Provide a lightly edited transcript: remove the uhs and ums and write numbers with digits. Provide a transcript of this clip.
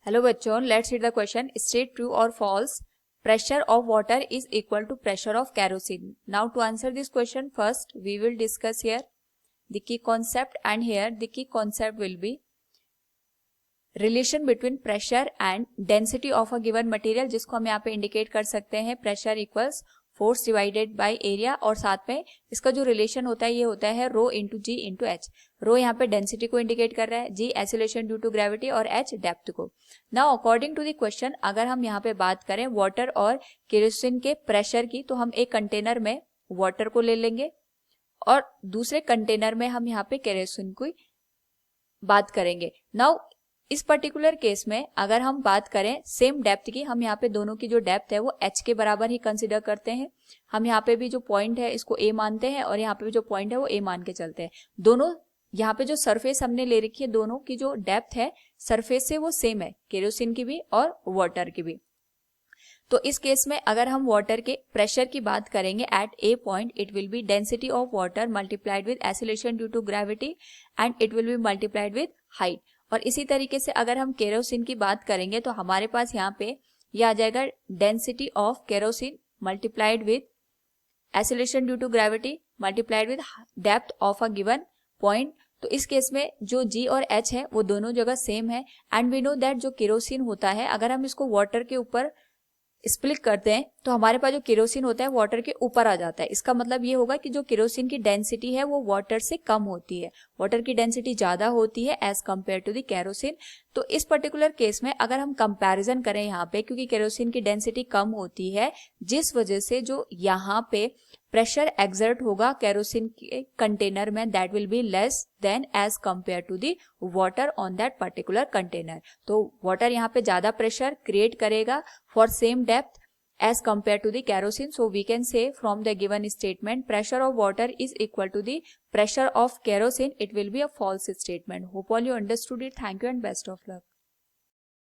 Hello बच्चों, let's read the question. State true और false. Pressure of water is equal to pressure of kerosene. Now to answer this question, first we will discuss here the key concept, and here the key concept will be relation between pressure and density of a given material, जिसको हम यहाँ पे indicate कर सकते हैं pressure equals force divided by area, और साथ में इसका जो रिलेशन होता है ये होता है rho into g into h. Rho यहाँ पे डेंसिटी को इंडिकेट कर रहा है, g acceleration due to gravity और एच डेप्थ को. Now according to the question, अगर हम यहाँ पे बात करें वाटर और केरोसिन के प्रेशर की, तो हम एक कंटेनर में वाटर को ले लेंगे और दूसरे कंटेनर में हम यहाँ पे केरोसिन की बात करेंगे. नाउ इस पर्टिकुलर केस में अगर हम बात करें सेम डेप्थ की, हम यहाँ पे दोनों की जो डेप्थ है वो h के बराबर ही कंसिडर करते हैं. हम यहाँ पे भी जो पॉइंट है इसको a मानते हैं और यहाँ पे भी जो पॉइंट है वो a मान के चलते हैं. दोनों यहाँ पे जो सरफेस हमने ले रखी है, दोनों की जो डेप्थ है सरफेस से वो सेम है, केरोसिन की भी और वाटर की भी. तो इस केस में अगर हम वाटर के प्रेशर की बात करेंगे at a point, it will be density of water multiplied with acceleration due to gravity and it will be multiplied with height. और इसी तरीके से अगर हम केरोसिन की बात करेंगे तो हमारे पास यहाँ पे ये आ जाएगा density of kerosene multiplied with acceleration due to gravity multiplied with depth of a given point. तो इस केस में जो G और H है वो दोनों जगह सेम है. एंड वी नो दैट जो केरोसिन होता है, अगर हम इसको वाटर के ऊपर स्प्लिट करते हैं तो हमारे पास जो केरोसिन होता है वाटर के ऊपर आ जाता है. इसका मतलब ये होगा कि जो केरोसिन की डेंसिटी है वो वाटर से कम होती है, वाटर की डेंसिटी ज्यादा होती है as compare to the kerosene. तो इस पर्टिकुलर केस में अगर हम कंपैरिजन करें यहाँ पे, क्योंकि केरोसिन की डेंसिटी कम होती है, जिस वजह से जो यहाँ पे प्रेशर एक्सर्ट होगा केरोसिन के कंटेनर में, that will be less than as compare to the water on that particular container. तो वाटर यहाँ पे ज्यादा प्रेशर क्रिएट करेगा for same depth as compared to the kerosene. So we can say from the given statement pressure of water is equal to the pressure of kerosene. It will be a false statement. Hope all you understood it. Thank you and best of luck.